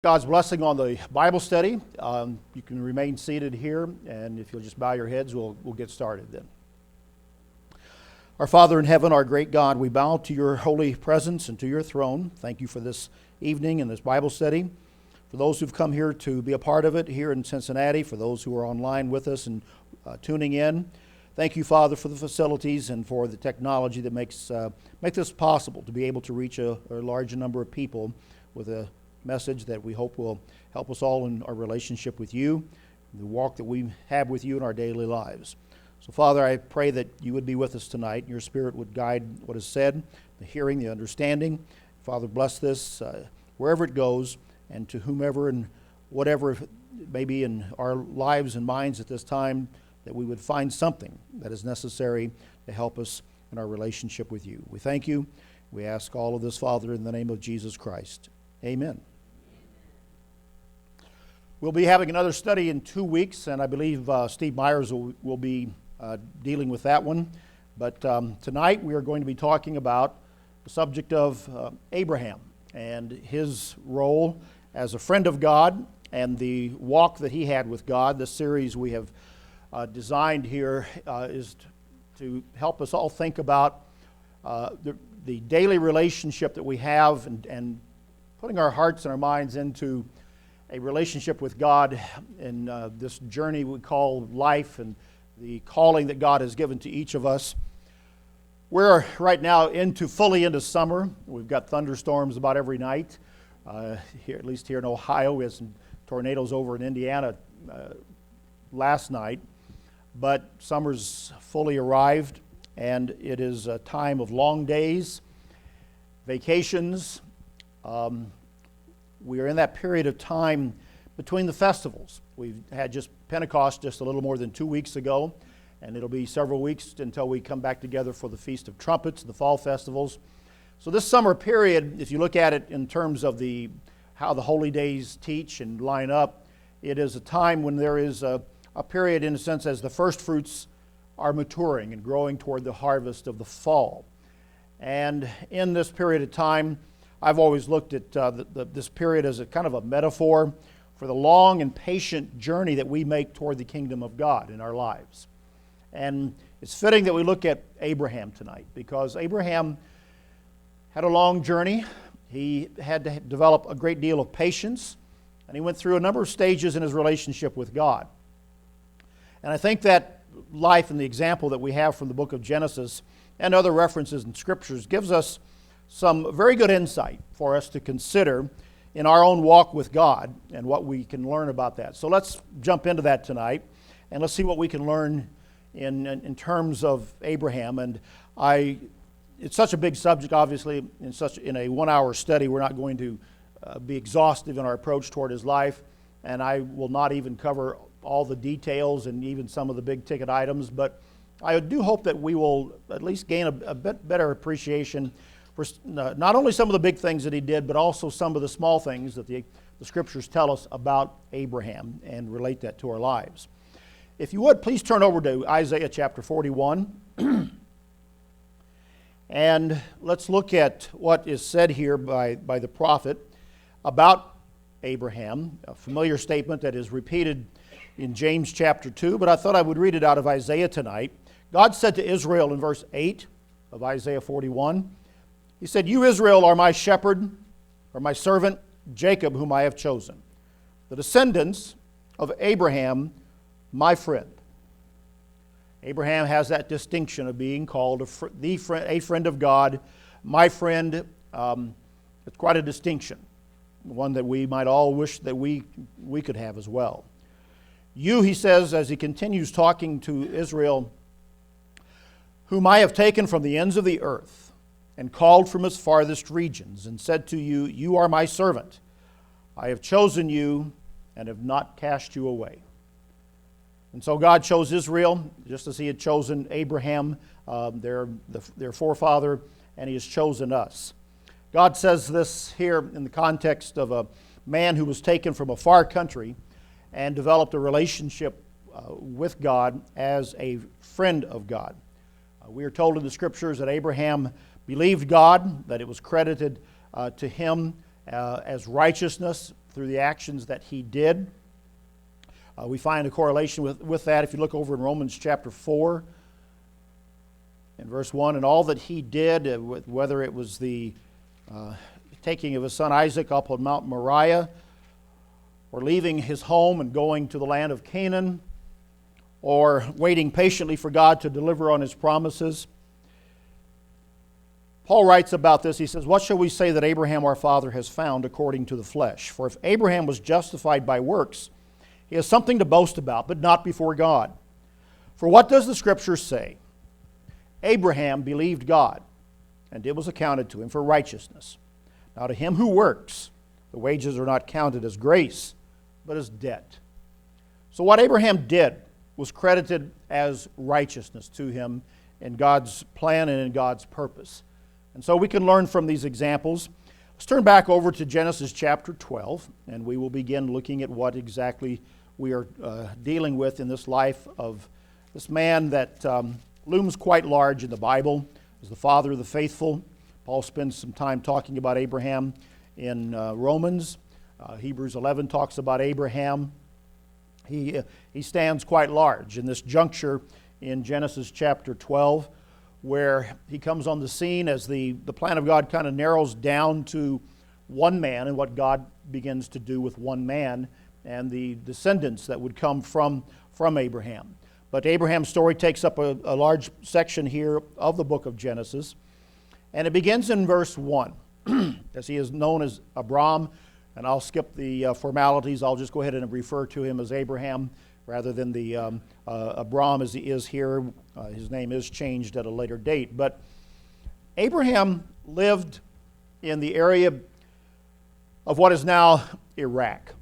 God's blessing on the Bible study. You can remain seated here, and if you'll just bow your heads, we'll get started then. Our Father in heaven, our great God, we bow to your holy presence and to your throne. Thank you for this evening and this Bible study. For those who've come here to be a part of it here in Cincinnati, for those who are online with us and tuning in, thank you, Father, for the facilities and for the technology that make this possible to be able to reach a larger number of people with a message that we hope will help us all in our relationship with you, the walk that we have with you in our daily lives. So, Father, I pray that you would be with us tonight, and your Spirit would guide what is said, the hearing, the understanding. Father, bless this wherever it goes, and to whomever and whatever may be in our lives and minds at this time, that we would find something that is necessary to help us in our relationship with you. We thank you. We ask all of this, Father, in the name of Jesus Christ. Amen. We'll be having another study in 2 weeks, and I believe Steve Myers will be dealing with that one. But tonight we are going to be talking about the subject of Abraham and his role as a friend of God and the walk that he had with God. This series we have designed here is to help us all think about the daily relationship that we have and putting our hearts and our minds into a relationship with God in this journey we call life and the calling that God has given to each of us. We're right now fully into summer. We've got thunderstorms about every night. Here, at least here in Ohio, we had some tornadoes over in Indiana last night. But summer's fully arrived, and it is a time of long days, vacations. We are in that period of time between the festivals. We've had just Pentecost just a little more than 2 weeks ago, and it'll be several weeks until we come back together for the Feast of Trumpets, the fall festivals. So this summer period, if you look at it in terms of how the holy days teach and line up, it is a time when there is a period, in a sense, as the first fruits are maturing and growing toward the harvest of the fall. And in this period of time, I've always looked at this period as a kind of a metaphor for the long and patient journey that we make toward the kingdom of God in our lives. And it's fitting that we look at Abraham tonight, because Abraham had a long journey. He had to develop a great deal of patience, and he went through a number of stages in his relationship with God. And I think that life and the example that we have from the book of Genesis and other references in scriptures gives us some very good insight for us to consider in our own walk with God and what we can learn about that. So let's jump into that tonight, and let's see what we can learn in terms of Abraham. And it's such a big subject, obviously. In a 1 hour study, we're not going to be exhaustive in our approach toward his life, and I will not even cover all the details and even some of the big ticket items. But I do hope that we will at least gain a bit better appreciation for not only some of the big things that he did, but also some of the small things that the scriptures tell us about Abraham and relate that to our lives. If you would, please turn over to Isaiah chapter 41. And let's look at what is said here by the prophet about Abraham, a familiar statement that is repeated in James chapter 2, but I thought I would read it out of Isaiah tonight. God said to Israel in verse 8 of Isaiah 41, He said, "You, Israel, are my shepherd, or my servant, Jacob, whom I have chosen, the descendants of Abraham, my friend." Abraham has that distinction of being called a friend of God, my friend. It's quite a distinction, one that we might all wish that we could have as well. "You," he says, as he continues talking to Israel, "whom I have taken from the ends of the earth, and called from its farthest regions, and said to you, You are my servant. I have chosen you, and have not cast you away." And so God chose Israel, just as he had chosen Abraham, their forefather, and he has chosen us. God says this here in the context of a man who was taken from a far country and developed a relationship with God as a friend of God. We are told in the scriptures that Abraham believed God, that it was credited to him as righteousness, through the actions that he did. We find a correlation with that if you look over in Romans chapter 4 and verse 1. And all that he did, whether it was the taking of his son Isaac up on Mount Moriah, or leaving his home and going to the land of Canaan, or waiting patiently for God to deliver on his promises. Paul writes about this. He says, "What shall we say that Abraham our father has found according to the flesh? For if Abraham was justified by works, he has something to boast about, but not before God. For what does the Scripture say? Abraham believed God, and it was accounted to him for righteousness. Now to him who works, the wages are not counted as grace, but as debt." So what Abraham did was credited as righteousness to him in God's plan and in God's purpose. And so we can learn from these examples. Let's turn back over to Genesis chapter 12, and we will begin looking at what exactly we are dealing with in this life of this man that looms quite large in the Bible as the father of the faithful. Paul spends some time talking about Abraham in Romans. Hebrews 11 talks about Abraham. He stands quite large in this juncture in Genesis chapter 12, where he comes on the scene as the plan of God kind of narrows down to one man and what God begins to do with one man and the descendants that would come from Abraham. But Abraham's story takes up a large section here of the book of Genesis, and it begins in verse 1, as he is known as Abram, and I'll skip the formalities. I'll just go ahead and refer to him as Abraham rather than the Abram as he is here. His name is changed at a later date. But Abraham lived in the area of what is now Iraq.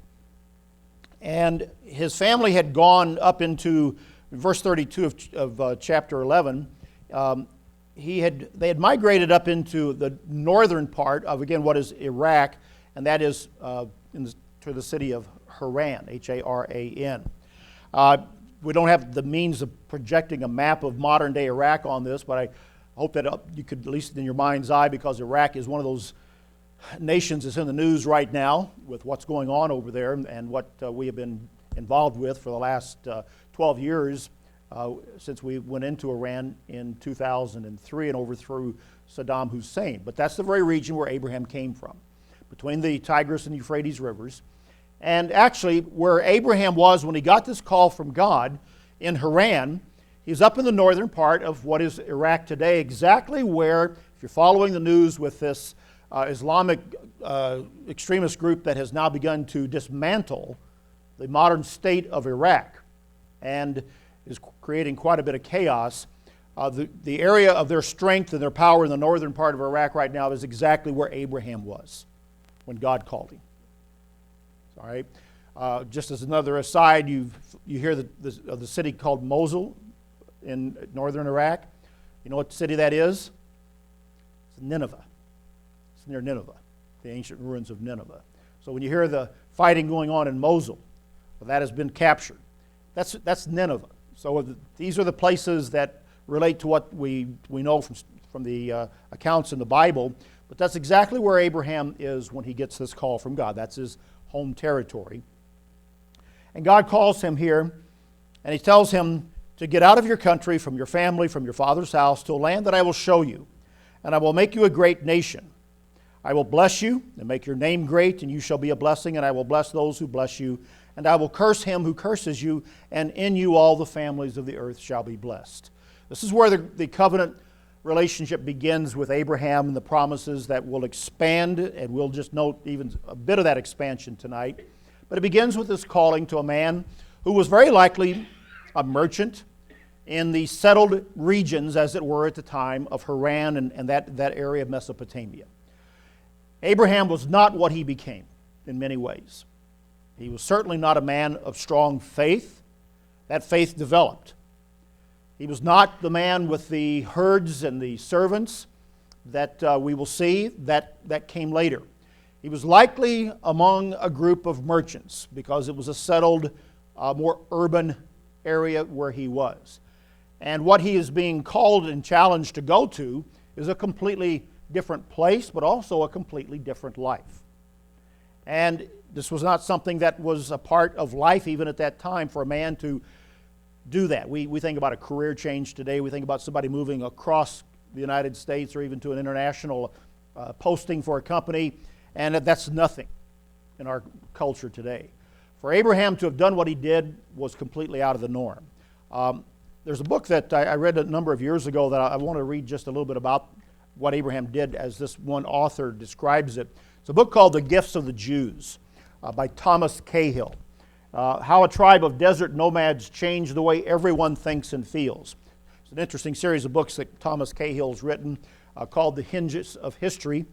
And his family had gone up into verse 32 of chapter 11. They had migrated up into the northern part of, again, what is Iraq, and that is to the city of Haran, Haran. We don't have the means of projecting a map of modern-day Iraq on this, but I hope that you could, at least in your mind's eye, because Iraq is one of those nations that's in the news right now with what's going on over there and what we have been involved with for the last 12 years since we went into Iran in 2003 and overthrew Saddam Hussein. But that's the very region where Abraham came from, between the Tigris and Euphrates rivers. And actually, where Abraham was when he got this call from God in Haran, he's up in the northern part of what is Iraq today, exactly where, if you're following the news with this Islamic extremist group that has now begun to dismantle the modern state of Iraq and is creating quite a bit of chaos, the area of their strength and their power in the northern part of Iraq right now is exactly where Abraham was when God called him. All right. Just as another aside, you hear of the city called Mosul in northern Iraq. You know what city that is? It's Nineveh. It's near Nineveh, the ancient ruins of Nineveh. So when you hear the fighting going on in Mosul, well, that has been captured. That's Nineveh. So these are the places that relate to what we know from the accounts in the Bible. But that's exactly where Abraham is when he gets this call from God. That's his home territory. And God calls him here, and he tells him to get out of your country, from your family, from your father's house, to a land that I will show you, and I will make you a great nation. I will bless you and make your name great, and you shall be a blessing, and I will bless those who bless you, and I will curse him who curses you, and in you all the families of the earth shall be blessed. This is where the covenant relationship begins with Abraham and the promises that will expand, and we'll just note even a bit of that expansion tonight. But it begins with this calling to a man who was very likely a merchant in the settled regions, as it were, at the time of Haran and that area of Mesopotamia. Abraham was not what he became in many ways. He was certainly not a man of strong faith. That faith developed. He was not the man with the herds and the servants that we will see. That came later. He was likely among a group of merchants because it was a settled, more urban area where he was. And what he is being called and challenged to go to is a completely different place, but also a completely different life. And This was not something that was a part of life even at that time for a man to do that. We think about a career change today. We think about somebody moving across the United States or even to an international posting for a company, and that's nothing in our culture today. For Abraham to have done what he did was completely out of the norm. There's a book that I read a number of years ago that I want to read just a little bit about what Abraham did as this one author describes it. It's a book called The Gifts of the Jews by Thomas Cahill. How a tribe of desert nomads changed the way everyone thinks and feels. It's an interesting series of books that Thomas Cahill's written called The Hinges of History.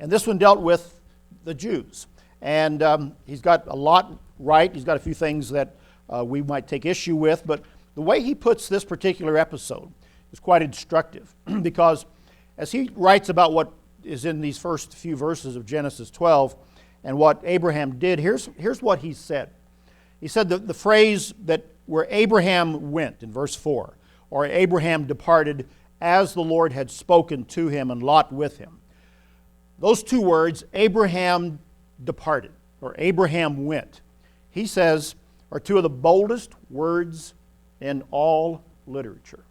And this one dealt with the Jews. And he's got a lot right. He's got a few things that we might take issue with. But the way he puts this particular episode is quite instructive because as he writes about what is in these first few verses of Genesis 12 and what Abraham did, here's what he said. He said the phrase that where Abraham went in verse 4, or Abraham departed as the Lord had spoken to him and Lot with him. Those two words, Abraham departed, or Abraham went, he says, are two of the boldest words in all literature.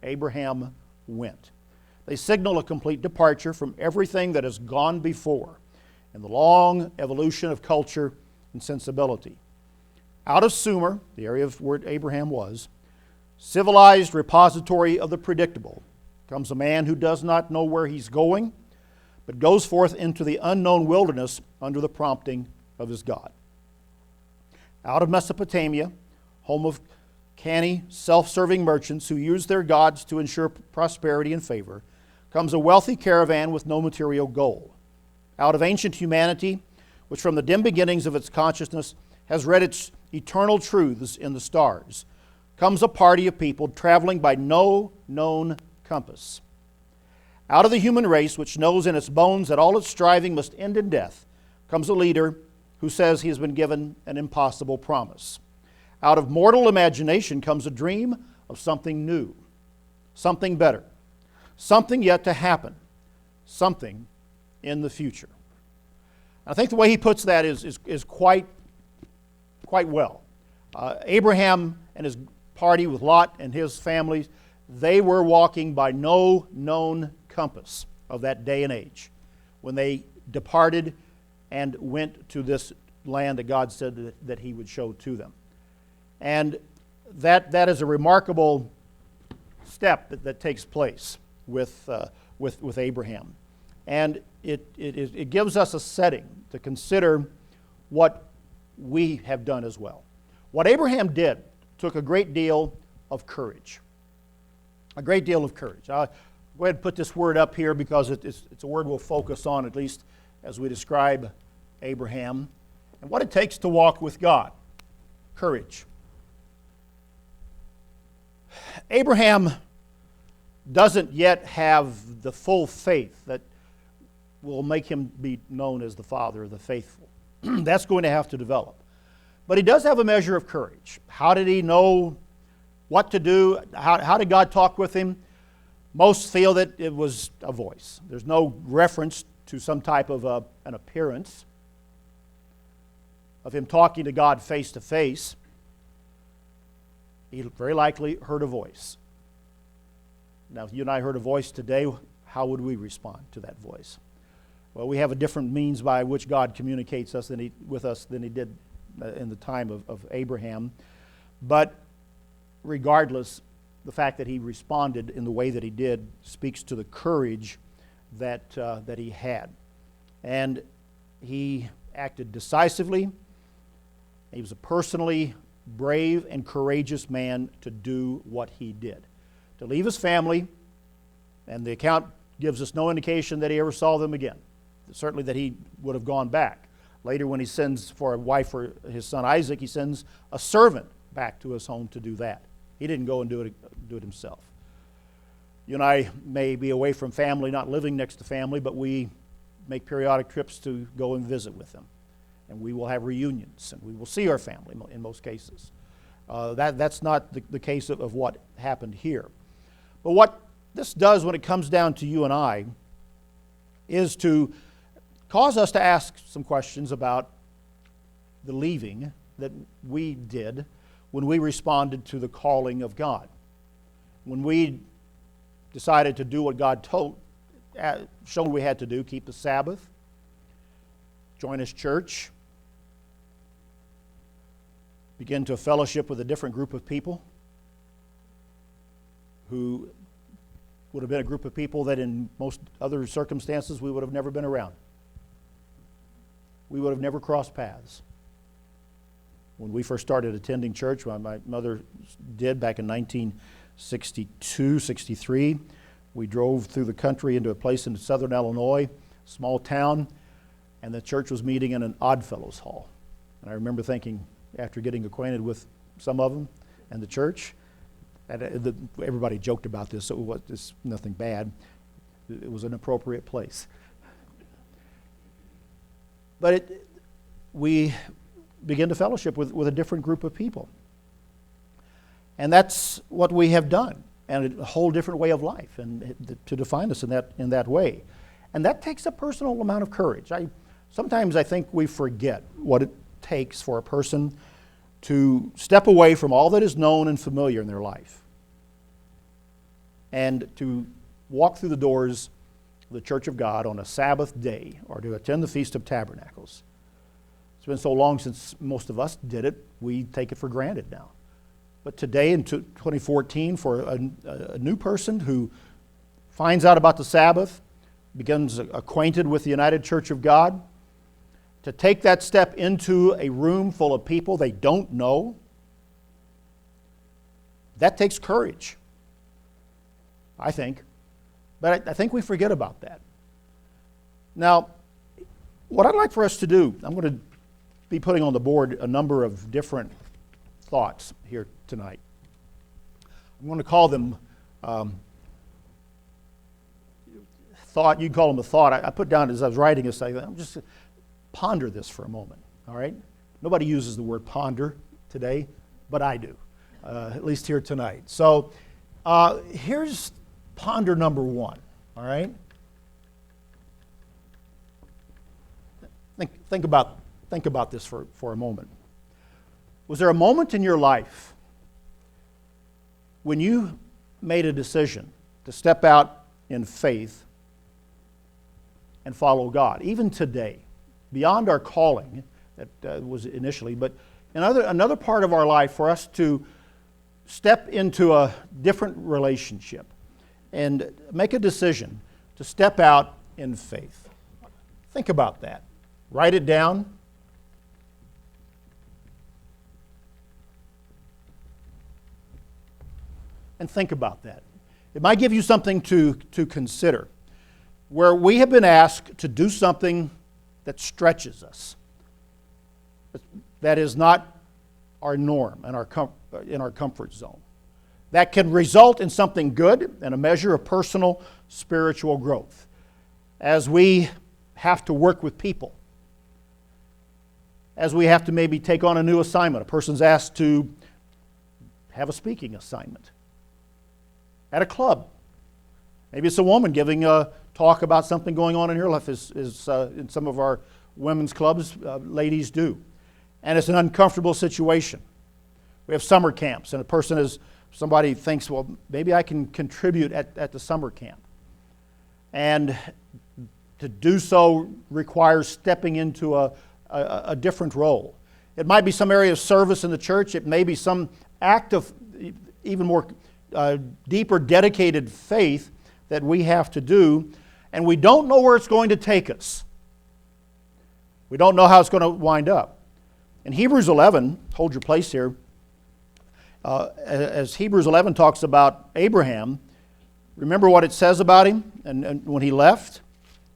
Abraham went. They signal a complete departure from everything that has gone before in the long evolution of culture and sensibility. Out of Sumer, the area of where Abraham was, civilized repository of the predictable, comes a man who does not know where he's going, but goes forth into the unknown wilderness under the prompting of his God. Out of Mesopotamia, home of canny, self-serving merchants who use their gods to ensure prosperity and favor, comes a wealthy caravan with no material goal. Out of ancient humanity, which from the dim beginnings of its consciousness has read its eternal truths in the stars, comes a party of people traveling by no known compass. Out of the human race, which knows in its bones that all its striving must end in death, comes a leader who says he has been given an impossible promise. Out of mortal imagination comes a dream of something new, something better, something yet to happen, something in the future. I think the way he puts that is quite well. Abraham and his party with Lot and his family, they were walking by no known compass of that day and age when they departed and went to this land that God said that he would show to them. And that is a remarkable step that takes place with Abraham. And it gives us a setting to consider what we have done as well. What Abraham did took a great deal of courage. A great deal of courage. I'll go ahead and put this word up here because it's a word we'll focus on, at least as we describe Abraham and what it takes to walk with God. Courage. Abraham doesn't yet have the full faith that will make him be known as the father of the faithful. That's going to have to develop. But he does have a measure of courage. How did he know what to do? How did God talk with him? Most feel that it was a voice. There's no reference to some type of an appearance of him talking to God face to face. He very likely heard a voice. Now, if you and I heard a voice today, how would we respond to that voice? Well, we have a different means by which God communicates with us than he did in the time of Abraham. But regardless, the fact that he responded in the way that he did speaks to the courage that he had. And he acted decisively. He was a personally brave and courageous man to do what he did. To leave his family, and the account gives us no indication that he ever saw them again. Certainly that he would have gone back. Later when he sends for a wife for his son Isaac, he sends a servant back to his home to do that. He didn't go and do it himself. You and I may be away from family, not living next to family, but we make periodic trips to go and visit with them. And we will have reunions, and we will see our family in most cases. That's not the case of what happened here. But what this does when it comes down to you and I is to cause us to ask some questions about the leaving that we did when we responded to the calling of God. When we decided to do what God shown we had to do, keep the Sabbath, join His church, begin to fellowship with a different group of people who would have been a group of people that in most other circumstances we would have never been around. We would have never crossed paths. When we first started attending church, when my mother did back in 1962, 63, we drove through the country into a place in southern Illinois, small town, and the church was meeting in an Oddfellows Hall. And I remember thinking, after getting acquainted with some of them and the church, everybody joked about this, so it's nothing bad. It was an appropriate place. But we begin to fellowship with a different group of people. And that's what we have done, and a whole different way of life, and to define us in that way. And that takes a personal amount of courage. Sometimes I think we forget what it takes for a person to step away from all that is known and familiar in their life and to walk through the doors of the Church of God on a Sabbath day or to attend the Feast of Tabernacles. It's been so long since most of us did it, we take it for granted now. But today in 2014, for a new person who finds out about the Sabbath, becomes acquainted with the United Church of God, to take that step into a room full of people they don't know, that takes courage, I think. But I think we forget about that. Now, what I'd like for us to do, I'm going to be putting on the board a number of different thoughts here tonight. I'm going to call them thought. You can call them a thought. I put down as I was writing this, I'm just ponder this for a moment, all right? Nobody uses the word ponder today, but I do, at least here tonight. So here's ponder number one, all right? Think about this for a moment. Was there a moment in your life when you made a decision to step out in faith and follow God, even today, beyond our calling that was initially, but another part of our life for us to step into a different relationship and make a decision to step out in faith? Think about that. Write it down. And think about that. It might give you something to consider, where we have been asked to do something that stretches us, that is not our norm and in our comfort zone, that can result in something good and a measure of personal spiritual growth as we have to work with people, as we have to maybe take on a new assignment. A person's asked to have a speaking assignment at a club. Maybe it's a woman giving a talk about something going on in her life, as in some of our women's clubs, ladies do. And it's an uncomfortable situation. We have summer camps, and somebody thinks, well, maybe I can contribute at the summer camp. And to do so requires stepping into a different role. It might be some area of service in the church. It may be some act of even more deeper, dedicated faith that we have to do, and we don't know where it's going to take us. We don't know how it's going to wind up. In Hebrews 11, hold your place here, as Hebrews 11 talks about Abraham, remember what it says about him and when he left?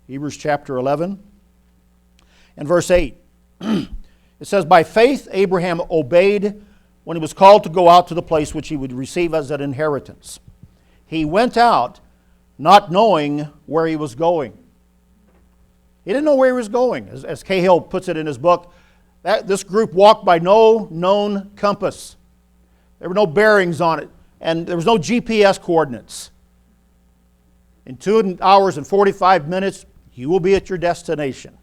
Hebrews chapter 11 and verse 8. It says, by faith Abraham obeyed when he was called to go out to the place which he would receive as an inheritance. He went out not knowing where he was going. He didn't know where he was going. As Cahill puts it in his book, this group walked by no known compass. There were no bearings on it, and there was no GPS coordinates. In 2 hours and 45 minutes, you will be at your destination.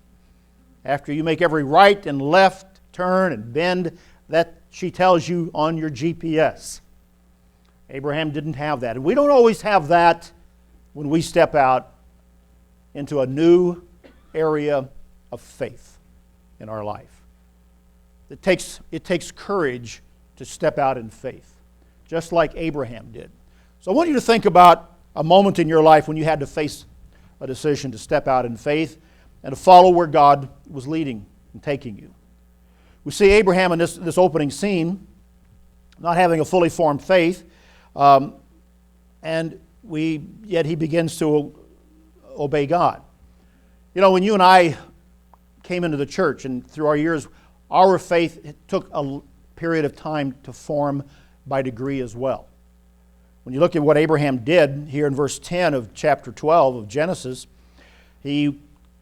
after you make every right and left turn and bend that she tells you on your GPS. Abraham didn't have that. And we don't always have that when we step out into a new area of faith in our life. It takes courage to step out in faith, just like Abraham did. So I want you to think about a moment in your life when you had to face a decision to step out in faith and to follow where God was leading and taking you. We see Abraham in this opening scene not having a fully formed faith, and yet he begins to obey God. You know, when you and I came into the church and through our years, our faith took a period of time to form by degree as well. When you look at what Abraham did here in verse 10 of chapter 12 of Genesis, he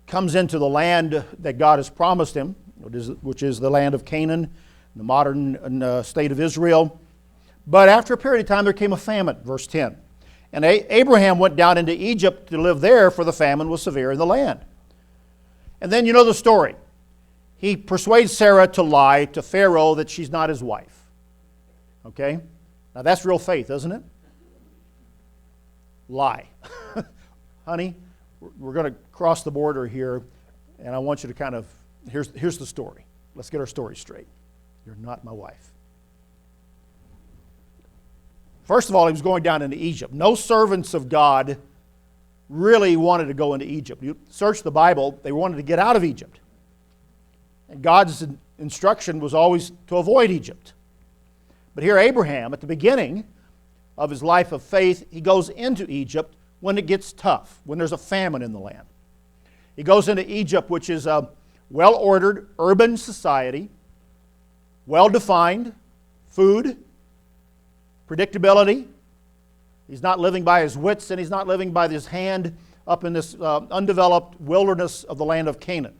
comes into the land that God has promised him, which is the land of Canaan, the modern state of Israel. But after a period of time, there came a famine, verse 10. And Abraham went down into Egypt to live there, for the famine was severe in the land. And then you know the story. He persuades Sarah to lie to Pharaoh that she's not his wife. Okay? Now that's real faith, isn't it? Lie. Honey, we're going to cross the border here, and I want you to here's the story. Let's get our story straight. You're not my wife. First of all, he was going down into Egypt. No servants of God really wanted to go into Egypt. You search the Bible, they wanted to get out of Egypt. And God's instruction was always to avoid Egypt. But here Abraham, at the beginning of his life of faith, he goes into Egypt when it gets tough, when there's a famine in the land. He goes into Egypt, which is a well-ordered urban society, well-defined, food, predictability. He's not living by his wits, and he's not living by his hand up in this undeveloped wilderness of the land of Canaan.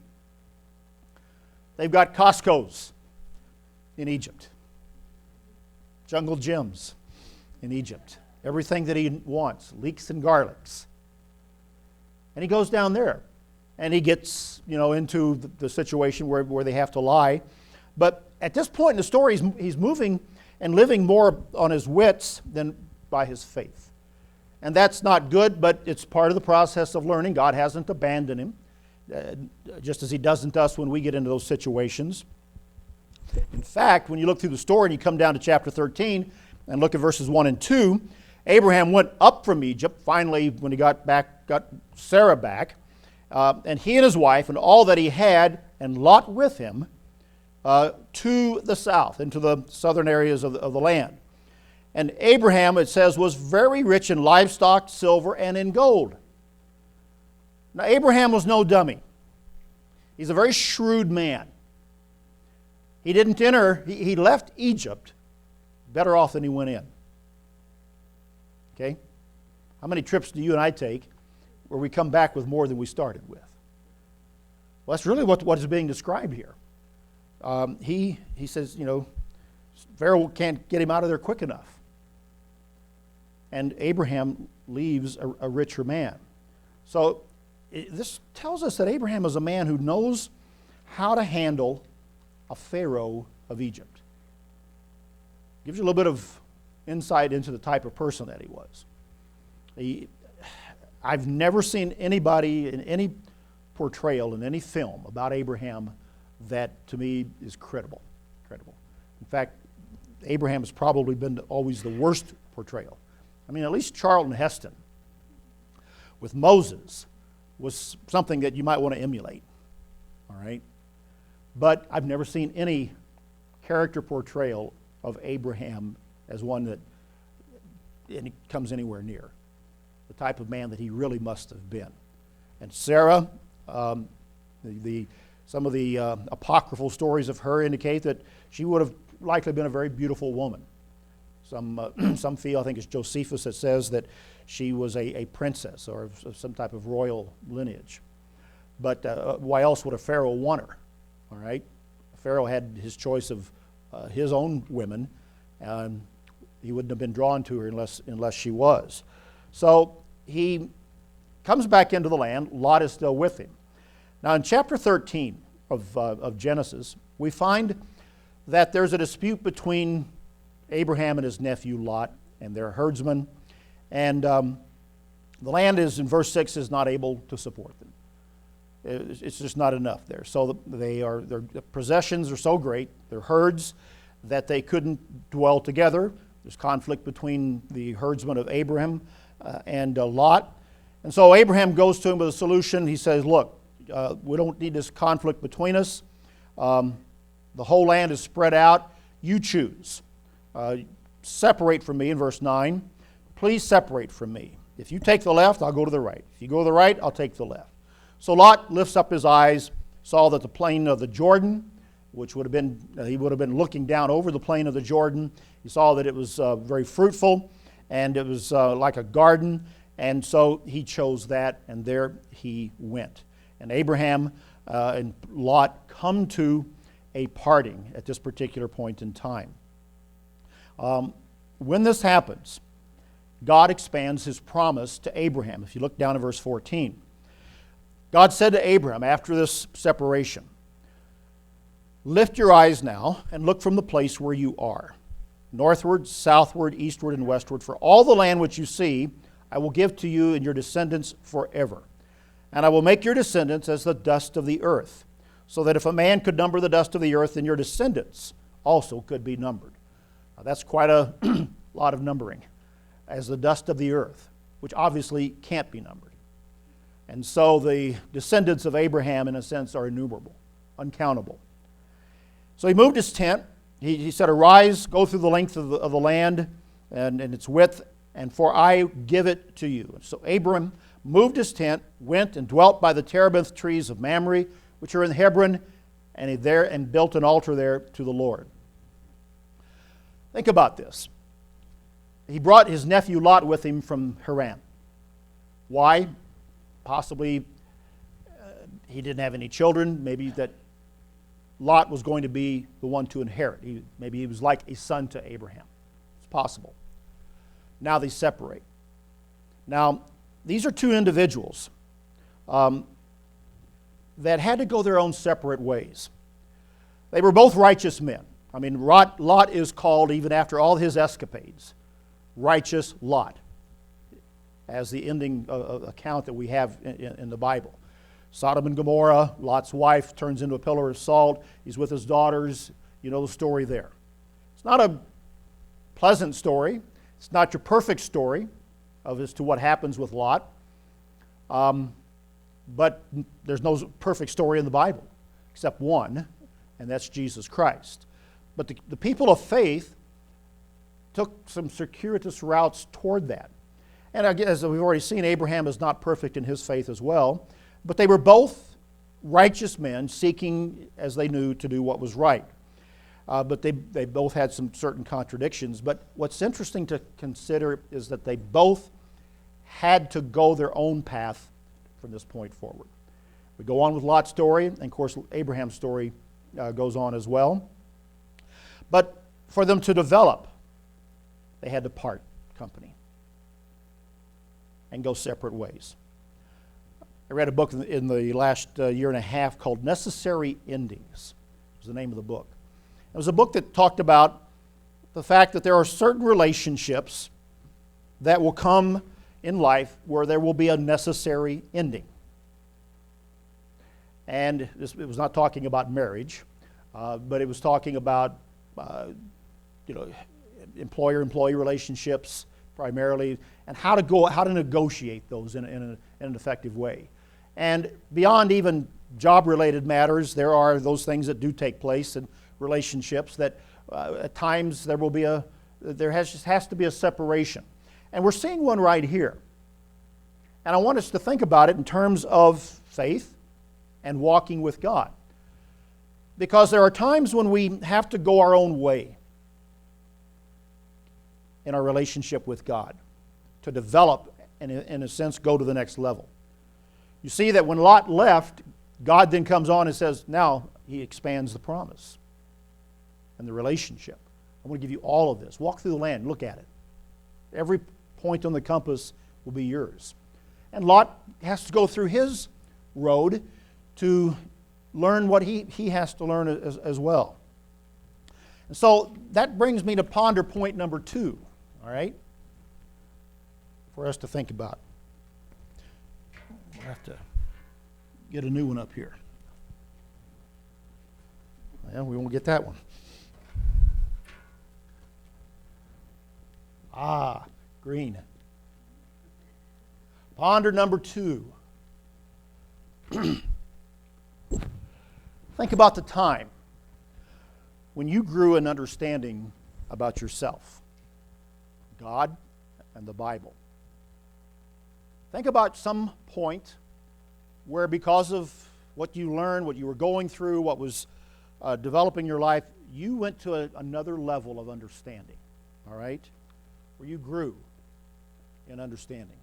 They've got Costco's in Egypt, jungle gyms in Egypt, everything that he wants, leeks and garlics. And he goes down there, and he gets into the situation where they have to lie. But at this point in the story, he's moving and living more on his wits than by his faith. And that's not good, but it's part of the process of learning. God hasn't abandoned him, just as he doesn't us when we get into those situations. In fact, when you look through the story and you come down to chapter 13 and look at verses 1 and 2, Abraham went up from Egypt, finally, when he got Sarah back, and he and his wife and all that he had, and Lot with him, to the south, into the southern areas of the land. And Abraham, it says, was very rich in livestock, silver, and in gold. Now, Abraham was no dummy. He's a very shrewd man. He didn't enter, he left Egypt better off than he went in. Okay? How many trips do you and I take where we come back with more than we started with? Well, that's really what is being described here. He says, Pharaoh can't get him out of there quick enough. And Abraham leaves a richer man. So this tells us that Abraham is a man who knows how to handle a Pharaoh of Egypt. Gives you a little bit of insight into the type of person that he was. I've never seen anybody in any portrayal in any film about Abraham that to me is credible. In fact, Abraham has probably been always the worst portrayal. I mean, at least Charlton Heston with Moses was something that you might want to emulate. All right? But I've never seen any character portrayal of Abraham as one that comes anywhere near the type of man that he really must have been. And Sarah, some of the apocryphal stories of her indicate that she would have likely been a very beautiful woman. Some feel, I think it's Josephus that says that she was a princess or of some type of royal lineage. But why else would a pharaoh want her? All right? Pharaoh had his choice of his own women, and he wouldn't have been drawn to her unless she was. So he comes back into the land. Lot is still with him. Now in chapter 13, of Genesis, we find that there's a dispute between Abraham and his nephew Lot and their herdsmen, and the land is, in verse 6, is not able to support them. It's just not enough there. So their possessions are so great, their herds, that they couldn't dwell together. There's conflict between the herdsmen of Abraham and Lot. And so Abraham goes to him with a solution. He says, look, we don't need this conflict between us. The whole land is spread out. You choose. Separate from me, in verse 9. Please separate from me. If you take the left, I'll go to the right. If you go to the right, I'll take the left. So Lot lifts up his eyes, saw that the plain of the Jordan, which would have been, he would have been looking down over the plain of the Jordan. He saw that it was very fruitful, and it was like a garden, and so he chose that, and there he went. And Abraham and Lot come to a parting at this particular point in time. When this happens, God expands his promise to Abraham. If you look down at verse 14, God said to Abraham after this separation, lift your eyes now and look from the place where you are, northward, southward, eastward, and westward, for all the land which you see I will give to you and your descendants forever. And I will make your descendants as the dust of the earth, so that if a man could number the dust of the earth, then your descendants also could be numbered. Now, that's quite a lot of numbering, as the dust of the earth, which obviously can't be numbered. And so the descendants of Abraham, in a sense, are innumerable, uncountable. So he moved his tent. He said, arise, go through the length of the land and its width, and for I give it to you. And so Abram moved his tent, went and dwelt by the terebinth trees of Mamre, which are in Hebron, and he there and built an altar there to the Lord. Think about this. He brought his nephew Lot with him from Haran. Why? Possibly he didn't have any children. Maybe that Lot was going to be the one to inherit. Maybe he was like a son to Abraham. It's possible. Now they separate. Now, these are two individuals that had to go their own separate ways. They were both righteous men. I mean, Lot is called, even after all his escapades, righteous Lot, as the ending account that we have in the Bible. Sodom and Gomorrah, Lot's wife turns into a pillar of salt. He's with his daughters. You know the story there. It's not a pleasant story. It's not your perfect story as to what happens with Lot. But there's no perfect story in the Bible, except one, and that's Jesus Christ. But the people of faith took some circuitous routes toward that. And as we've already seen, Abraham is not perfect in his faith as well. But they were both righteous men seeking, as they knew, to do what was right. But they both had some certain contradictions. But what's interesting to consider is that they both had to go their own path from this point forward. We go on with Lot's story, and of course Abraham's story goes on as well. But for them to develop, they had to part company and go separate ways. I read a book in the last year and a half called Necessary Endings. Was the name of the book. It was a book that talked about the fact that there are certain relationships that will come in life where there will be a necessary ending. And it was not talking about marriage, but it was talking about employer-employee relationships primarily, and how to negotiate those in an effective way. And beyond even job-related matters, there are those things that do take place in relationships that at times there has to be a separation. And we're seeing one right here. And I want us to think about it in terms of faith and walking with God. Because there are times when we have to go our own way in our relationship with God to develop and, in a sense, go to the next level. You see that when Lot left, God then comes on and says, now he expands the promise and the relationship. I want to give you all of this. Walk through the land, look at it. Every point on the compass will be yours. And Lot has to go through his road to learn what he has to learn as well. And so that brings me to ponder point number 2, all right, for us to think about. We'll have to get a new one up here. Well, we won't get that one. Green. Ponder number 2. Think about the time when you grew an understanding about yourself, God, and the Bible. Think about some point where, because of what you learned, what you were going through, what was developing your life, you went to another level of understanding, all right? Where you grew in understanding.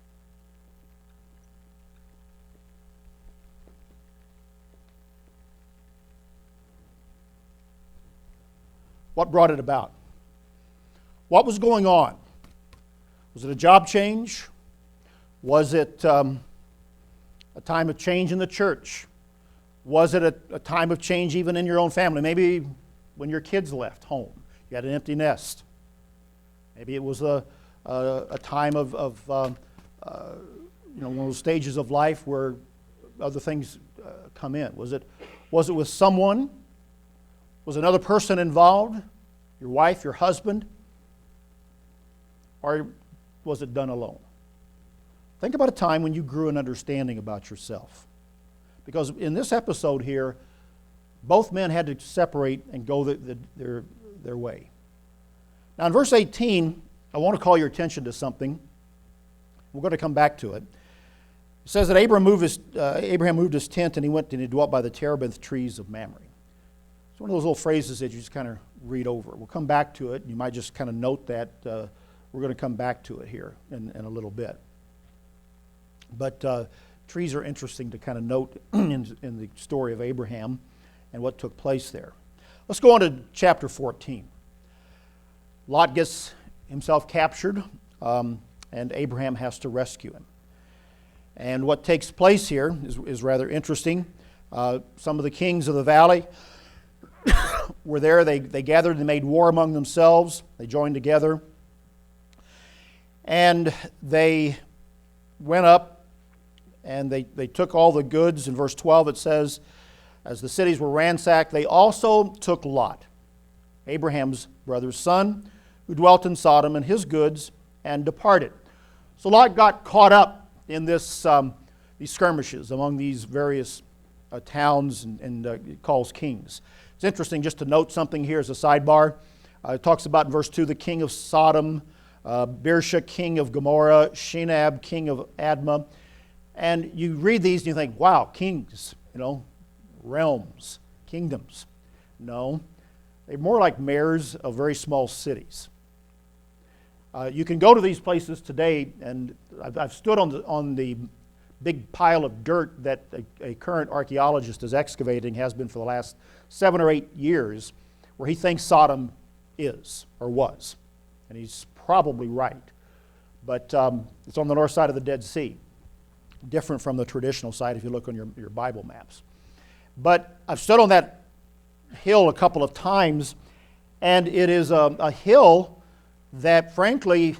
What brought it about? What was going on? Was it a job change? Was it a time of change in the church? Was it a time of change even in your own family? Maybe when your kids left home, you had an empty nest. Maybe it was a time of one of those stages of life where other things come in. Was it with someone? Was another person involved? Your wife, your husband? Or was it done alone? Think about a time when you grew an understanding about yourself. Because in this episode here, both men had to separate and go their way. Now in verse 18, I want to call your attention to something. We're going to come back to it. It says that Abraham moved his tent and he went and he dwelt by the terebinth trees of Mamre. It's one of those little phrases that you just kind of read over. We'll come back to it. You might just kind of note that. We're going to come back to it here in a little bit. But trees are interesting to kind of note in the story of Abraham and what took place there. Let's go on to chapter 14. Lot gets himself captured, and Abraham has to rescue him. And what takes place here is rather interesting. Some of the kings of the valley were there. They gathered and made war among themselves. They joined together. And they went up and they took all the goods. In verse 12 it says, as the cities were ransacked, they also took Lot, Abraham's brother's son, who dwelt in Sodom, and his goods, and departed. So Lot got caught up in these skirmishes among these various towns and calls kings. It's interesting just to note something here as a sidebar. It talks about in verse 2 the king of Sodom, Birsha, king of Gomorrah, Shinab, king of Admah. And you read these and you think, wow, kings, realms, kingdoms. No, they're more like mayors of very small cities. You can go to these places today, and I've stood on the big pile of dirt that a current archaeologist is excavating, has been for the last 7 or 8 years, where he thinks Sodom is or was. And he's probably right. But it's on the north side of the Dead Sea. Different from the traditional side if you look on your Bible maps. But I've stood on that hill a couple of times, and it is a hill that frankly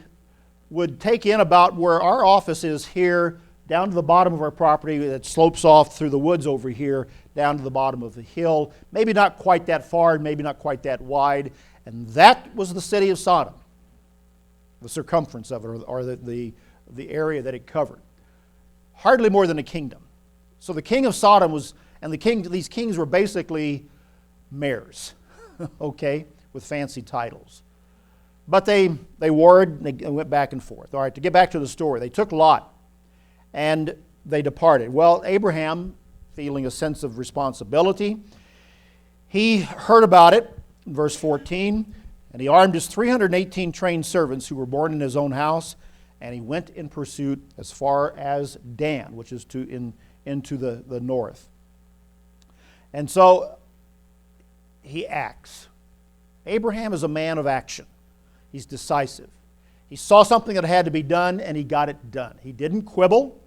would take in about where our office is here, down to the bottom of our property that slopes off through the woods over here, down to the bottom of the hill. Maybe not quite that far, maybe not quite that wide. And that was the city of Sodom, the circumference of it, or the area that it covered. Hardly more than a kingdom. So the king of Sodom was, and these kings were basically mayors, okay, with fancy titles. But they warred, and they went back and forth. All right, to get back to the story, they took Lot, and they departed. Well, Abraham, feeling a sense of responsibility, he heard about it, in verse 14, and he armed his 318 trained servants who were born in his own house, and he went in pursuit as far as Dan, which is into the north. And so he acts. Abraham is a man of action. He's decisive. He saw something that had to be done, and he got it done. He didn't quibble.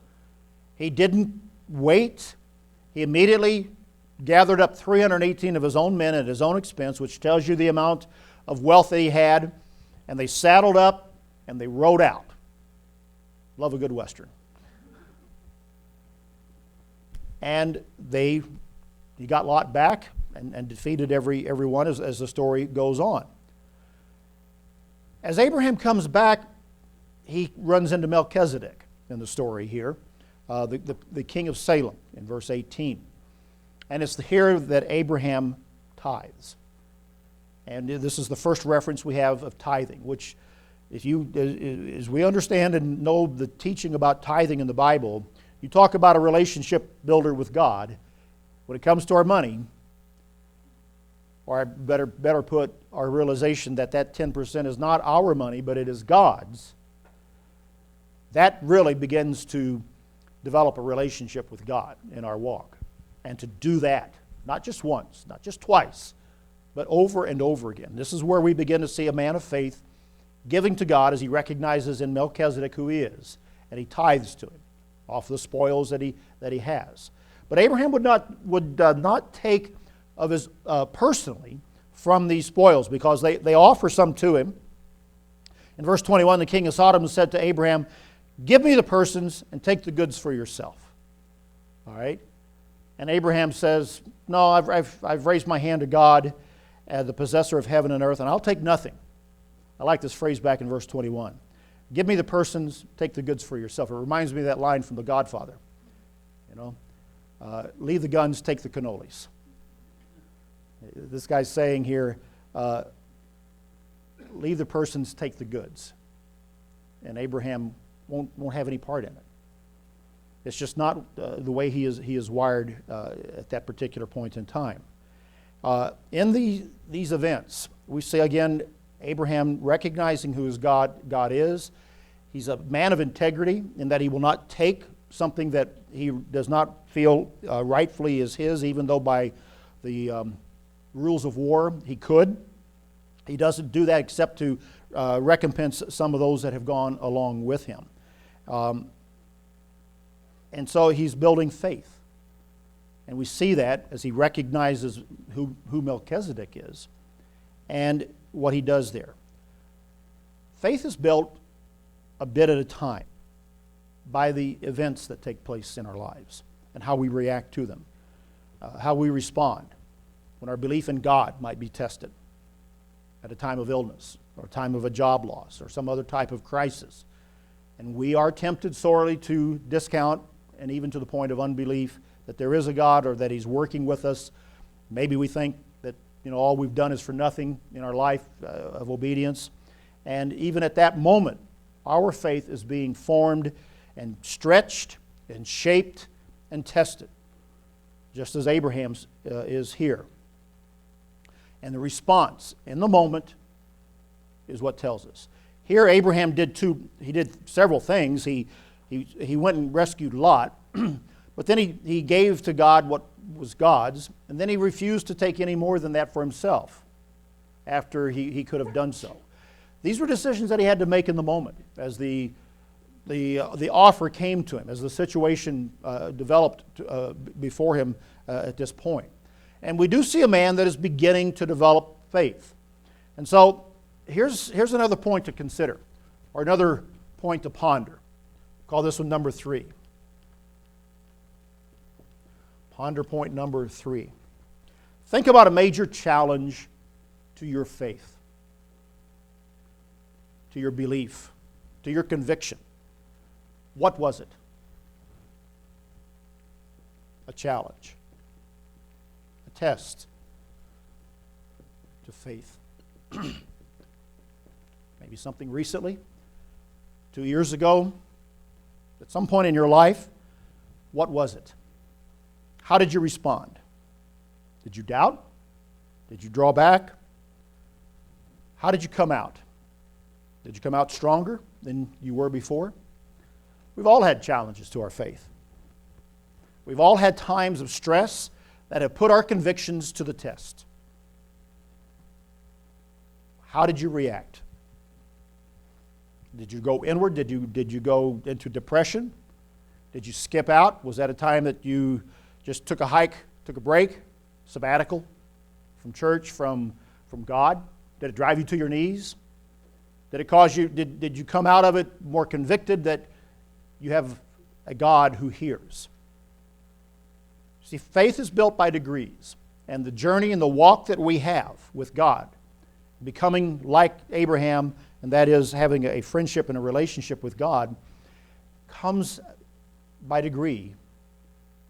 He didn't wait. He immediately gathered up 318 of his own men at his own expense, which tells you the amount of wealth that he had, and they saddled up and they rode out. Love a good Western. And he got Lot back and defeated everyone as the story goes on. As Abraham comes back, he runs into Melchizedek in the story here, the king of Salem in verse 18. And it's here that Abraham tithes. And this is the first reference we have of tithing, which, as we understand and know the teaching about tithing in the Bible, you talk about a relationship builder with God. When it comes to our money, or better put, our realization that 10% is not our money, but it is God's, that really begins to develop a relationship with God in our walk. And to do that, not just once, not just twice, but over and over again. This is where we begin to see a man of faith giving to God as he recognizes in Melchizedek who he is, and he tithes to him off the spoils that he has. But Abraham would not take of his personally from these spoils, because they offer some to him. In verse 21, the king of Sodom said to Abraham, "Give me the persons and take the goods for yourself." All right? And Abraham says, "No, I've raised my hand to God, the possessor of heaven and earth, and I'll take nothing." I like this phrase back in verse 21. "Give me the persons, take the goods for yourself." It reminds me of that line from The Godfather. Leave the guns, take the cannolis. This guy's saying here, leave the persons, take the goods. And Abraham won't have any part in it. It's just not the way he is wired at that particular point in time. In these events, we see again Abraham recognizing who his God is. He's a man of integrity in that he will not take something that he does not feel rightfully is his, even though by the rules of war he could. He doesn't do that except to recompense some of those that have gone along with him. And so he's building faith. And we see that as he recognizes who Melchizedek is and what he does there. Faith is built a bit at a time by the events that take place in our lives and how we react to them, how we respond when our belief in God might be tested at a time of illness or a time of a job loss or some other type of crisis. And we are tempted sorely to discount, and even to the point of unbelief, that there is a God or that He's working with us. Maybe we think that all we've done is for nothing in our life of obedience. And even at that moment, our faith is being formed and stretched and shaped and tested, just as Abraham's is here. And the response in the moment is what tells us. Here Abraham did several things. He went and rescued Lot, but then he gave to God what was God's, and then he refused to take any more than that for himself after he could have done so. These were decisions that he had to make in the moment as the offer came to him, as the situation developed before him at this point. And we do see a man that is beginning to develop faith. And so here's another point to consider, or another point to ponder. Call this one number 3. Ponder point number 3. Think about a major challenge to your faith, to your belief, to your conviction. What was it? A challenge, a test to faith. Maybe something recently, 2 years ago, at some point in your life. What was it? How did you respond? Did you doubt? Did you draw back? How did you come out? Did you come out stronger than you were before? We've all had challenges to our faith. We've all had times of stress that have put our convictions to the test. How did you react? Did you go inward? Did you go into depression? Did you skip out? Was that a time that you just took a hike, took a break, sabbatical from church, from God? Did it drive you to your knees? Did it cause you, did you come out of it more convicted that you have a God who hears? See, faith is built by degrees, and the journey and the walk that we have with God, becoming like Abraham, and that is having a friendship and a relationship with God, comes by degree,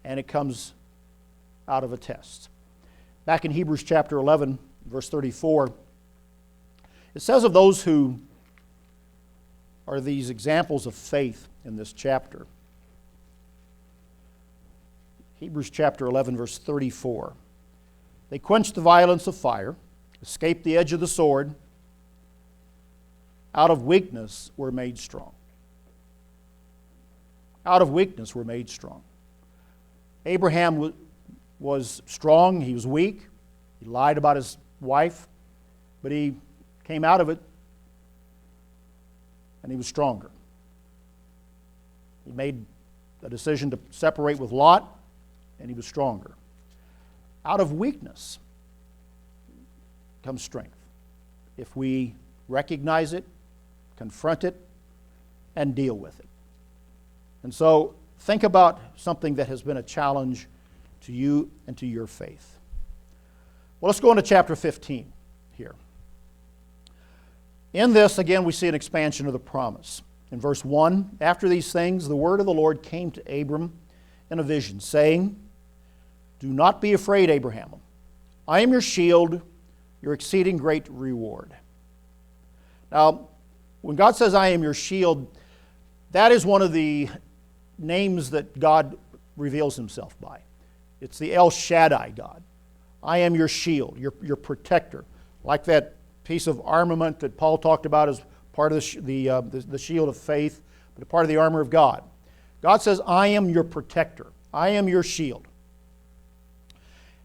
and it comes out of a test. Back in Hebrews chapter 11, verse 34, it says of those who are these examples of faith in this chapter. Hebrews chapter 11, verse 34. They quenched the violence of fire, escaped the edge of the sword, out of weakness were made strong. Out of weakness were made strong. Abraham was strong, he was weak, he lied about his wife, but he came out of it and he was stronger. He made a decision to separate with Lot, and he was stronger. Out of weakness comes strength. If we recognize it, confront it, and deal with it. And so think about something that has been a challenge to you and to your faith. Well, let's go into chapter 15 here. In this, again, we see an expansion of the promise. In verse 1, after these things, the word of the Lord came to Abram in a vision, saying, "Do not be afraid, Abraham. I am your shield, your exceeding great reward." Now, when God says, "I am your shield," that is one of the names that God reveals himself by. It's the El Shaddai God. I am your shield, your protector. Like that piece of armament that Paul talked about as part of the shield of faith, but a part of the armor of God. God says, "I am your protector. I am your shield."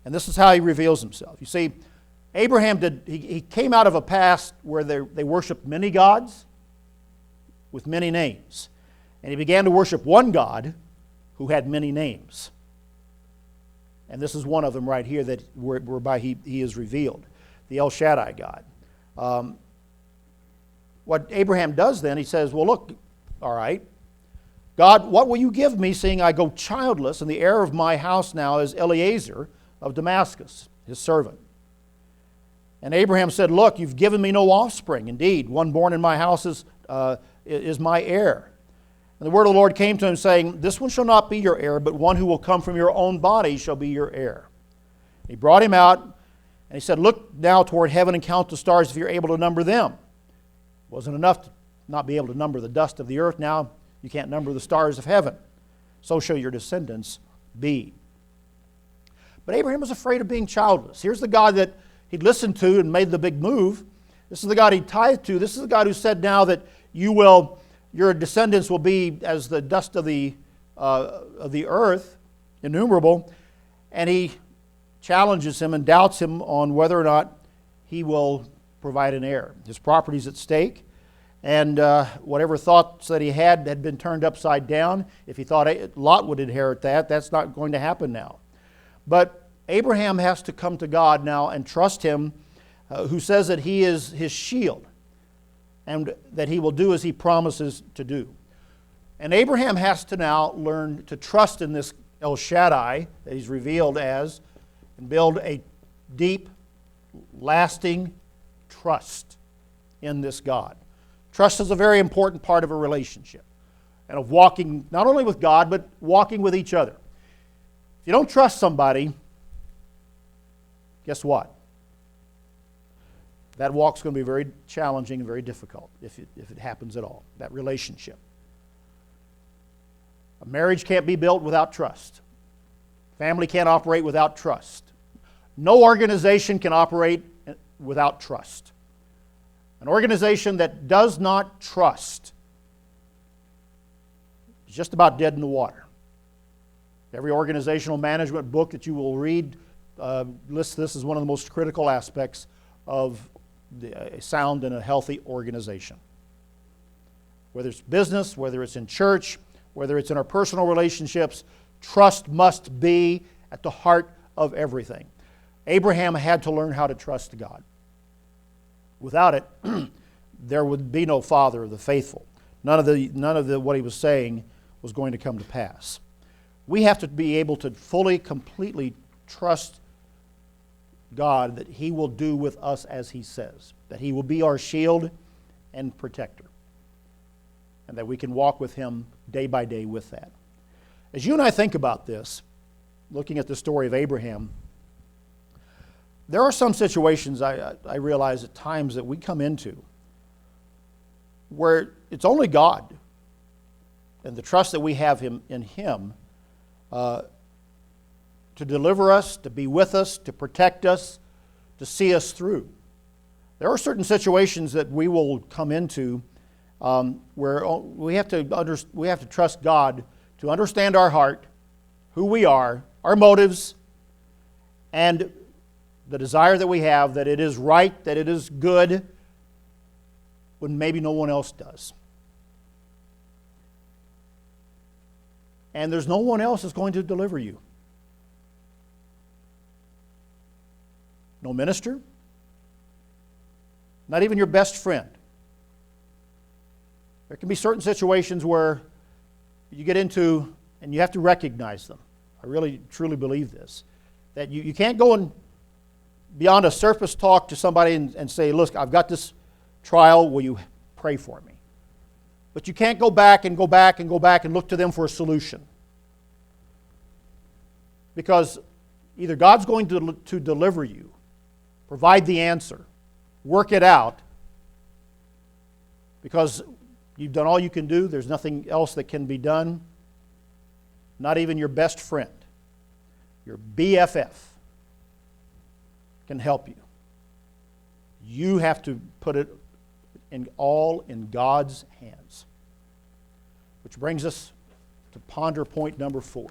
And this is how he reveals himself. You see, Abraham he came out of a past where they worshiped many gods with many names. And he began to worship one God who had many names. And this is one of them right here that whereby he is revealed, the El Shaddai God. What Abraham does then, he says, well, look, all right, God, what will you give me, seeing I go childless, and the heir of my house now is Eliezer of Damascus, his servant? And Abraham said, look, you've given me no offspring. Indeed, one born in my house is my heir. And the word of the Lord came to him, saying, this one shall not be your heir, but one who will come from your own body shall be your heir. He brought him out, and he said, look now toward heaven and count the stars if you're able to number them. It wasn't enough to not be able to number the dust of the earth. Now you can't number the stars of heaven. So shall your descendants be. But Abraham was afraid of being childless. Here's the God that he'd listened to and made the big move. This is the God he tithed to. This is the God who said now that your descendants will be as the dust of the earth, innumerable. And he challenges him and doubts him on whether or not he will provide an heir. His property's at stake, and whatever thoughts that he had been turned upside down. If he thought Lot would inherit that, that's not going to happen now. But Abraham has to come to God now and trust him, who says that he is his shield and that he will do as he promises to do. And Abraham has to now learn to trust in this El Shaddai that he's revealed as, and build a deep, lasting trust in this God. Trust is a very important part of a relationship and of walking not only with God, but walking with each other. If you don't trust somebody, guess what? That walk's going to be very challenging and very difficult if it happens at all, that relationship. A marriage can't be built without trust. Family can't operate without trust. No organization can operate without trust. An organization that does not trust is just about dead in the water. Every organizational management book that you will read lists this as one of the most critical aspects of a sound and a healthy organization. Whether it's business, whether it's in church, whether it's in our personal relationships, trust must be at the heart of everything. Abraham had to learn how to trust God. Without it, there would be no father of the faithful. None of what he was saying was going to come to pass. We have to be able to fully, completely trust God that He will do with us as He says, that He will be our shield and protector, and that we can walk with Him day by day with that. As you and I think about this, looking at the story of Abraham, there are some situations I realize at times that we come into where it's only God and the trust that we have in Him to deliver us, to be with us, to protect us, to see us through. There are certain situations that we will come into where we have to trust God to understand our heart, who we are, our motives, and the desire that we have, that it is right, that it is good, when maybe no one else does. And there's no one else that's going to deliver you. No minister, not even your best friend. There can be certain situations where you get into, and you have to recognize them. I really, truly believe this. That you can't go and beyond a surface talk to somebody and say, look, I've got this trial, will you pray for me? But you can't go back and go back and go back and look to them for a solution. Because either God's going to deliver you, provide the answer, work it out, because you've done all you can do, there's nothing else that can be done. Not even your best friend, your BFF, can help you. You have to put it all in God's hands. Which brings us to ponder point number 4.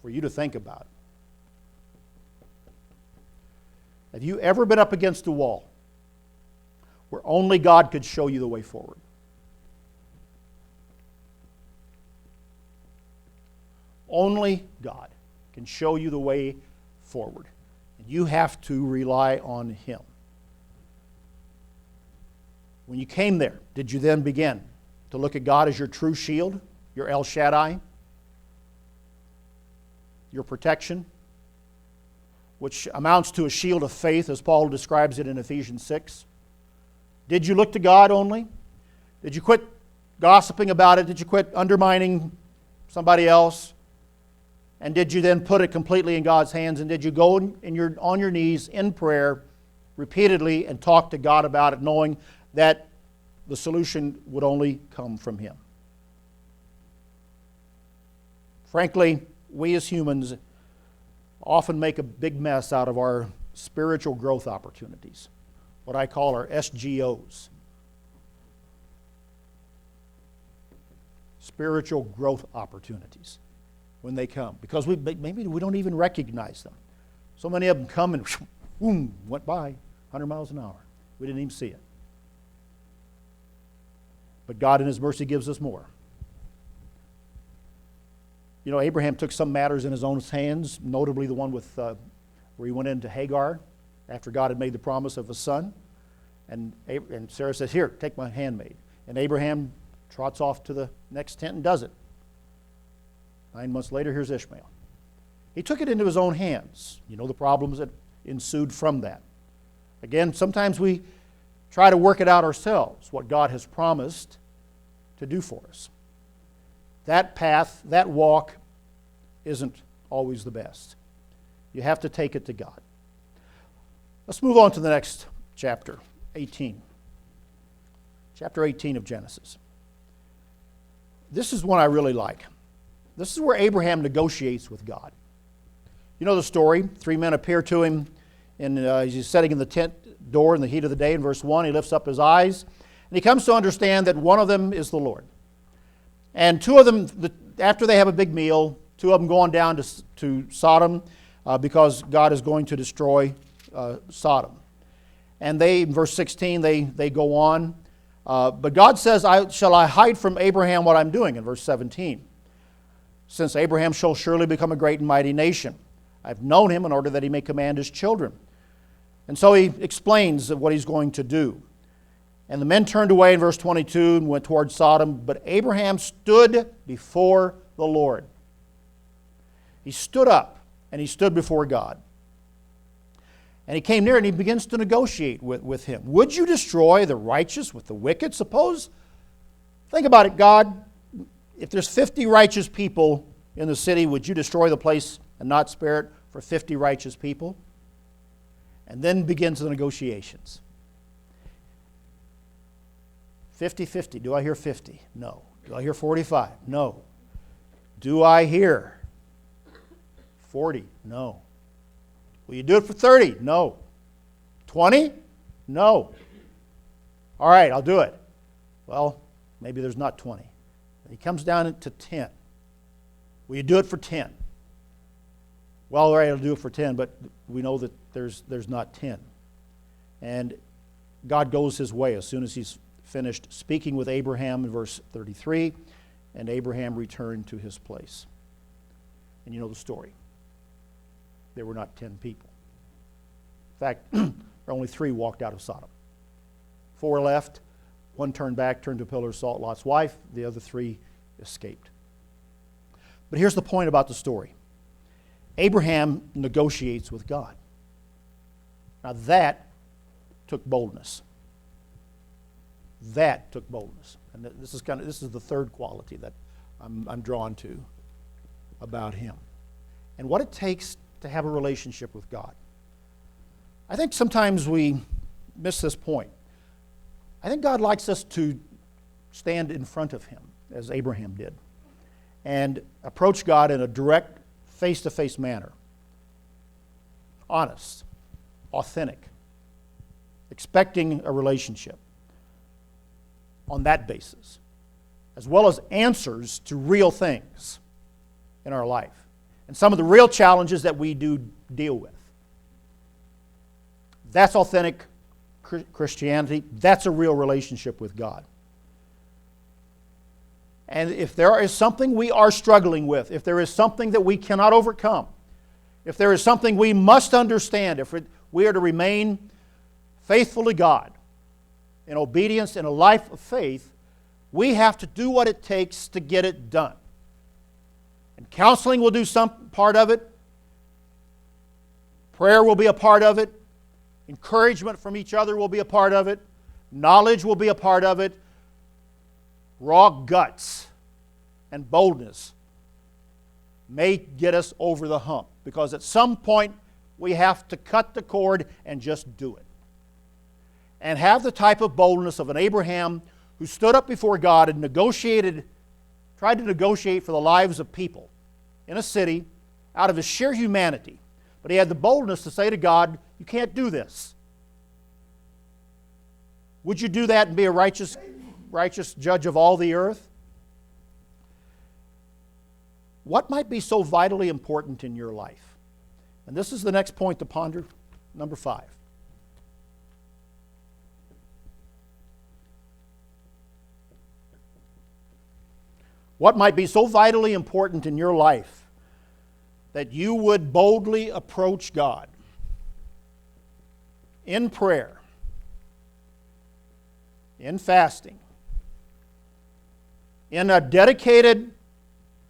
For you to think about. Have you ever been up against a wall where only God could show you the way forward? Only God can show you the way forward. And you have to rely on Him. When you came there, did you then begin to look at God as your true shield, your El Shaddai, your protection, which amounts to a shield of faith, as Paul describes it in Ephesians 6? Did you look to God only? Did you quit gossiping about it? Did you quit undermining somebody else? And did you then put it completely in God's hands? And did you go on your knees in prayer repeatedly and talk to God about it, knowing that the solution would only come from Him? Frankly, we as humans often make a big mess out of our spiritual growth opportunities, what I call our SGOs. Spiritual growth opportunities. When they come, because maybe we don't even recognize them. So many of them come and boom, went by 100 miles an hour. We didn't even see it. But God in His mercy gives us more. You know, Abraham took some matters in his own hands, notably the one with where he went into Hagar after God had made the promise of a son. And Sarah says, here, take my handmaid. And Abraham trots off to the next tent and does it. 9 months later, here's Ishmael. He took it into his own hands. You know the problems that ensued from that. Again, sometimes we try to work it out ourselves, what God has promised to do for us. That path, that walk, isn't always the best. You have to take it to God. Let's move on to the next chapter, 18. Chapter 18 of Genesis. This is one I really like. This is where Abraham negotiates with God. You know the story. 3 men appear to him, and he's sitting in the tent door in the heat of the day. In verse 1, he lifts up his eyes, and he comes to understand that one of them is the Lord. And 2 of them, after they have a big meal, 2 of them go on down to Sodom because God is going to destroy Sodom. And they, in verse 16, they go on. But God says, shall I hide from Abraham what I'm doing? In verse 17. Since Abraham shall surely become a great and mighty nation. I've known him in order that he may command his children. And so he explains what he's going to do. And the men turned away in verse 22 and went toward Sodom, but Abraham stood before the Lord. He stood up and he stood before God. And he came near and he begins to negotiate with him. Would you destroy the righteous with the wicked? Think about it, God. If there's 50 righteous people in the city, would you destroy the place and not spare it for 50 righteous people? And then begins the negotiations. 50-50. Do I hear 50? No. Do I hear 45? No. Do I hear 40? No. Will you do it for 30? No. 20? No. All right, I'll do it. Well, maybe there's not 20. He comes down to 10. Will you do it for 10? Well, all right, I'll do it for 10, but we know that there's not 10. And God goes his way as soon as he's finished speaking with Abraham in verse 33, and Abraham returned to his place. And you know the story. There were not 10 people. In fact, only 3 walked out of Sodom. 4 left. 1 turned back, turned to a pillar of salt, Lot's wife. The other 3 escaped. But here's the point about the story. Abraham negotiates with God. Now that took boldness. That took boldness. And this is the third quality that I'm drawn to about him. And what it takes to have a relationship with God. I think sometimes we miss this point. I think God likes us to stand in front of him, as Abraham did, and approach God in a direct, face-to-face manner. Honest, authentic, expecting a relationship on that basis, as well as answers to real things in our life and some of the real challenges that we do deal with. That's authentic Christianity. That's a real relationship with God. And if there is something we are struggling with, if there is something that we cannot overcome, if there is something we must understand, if we are to remain faithful to God in obedience in a life of faith, we have to do what it takes to get it done. And counseling will do some part of it. Prayer will be a part of it. Encouragement from each other will be a part of it. Knowledge will be a part of it. Raw guts and boldness may get us over the hump, because at some point we have to cut the cord and just do it. And have the type of boldness of an Abraham who stood up before God and tried to negotiate for the lives of people in a city out of his sheer humanity. But he had the boldness to say to God, you can't do this. Would you do that and be a righteous judge of all the earth? What might be so vitally important in your life? And this is the next point to ponder, number 5. What might be so vitally important in your life that you would boldly approach God in prayer, in fasting, in a dedicated,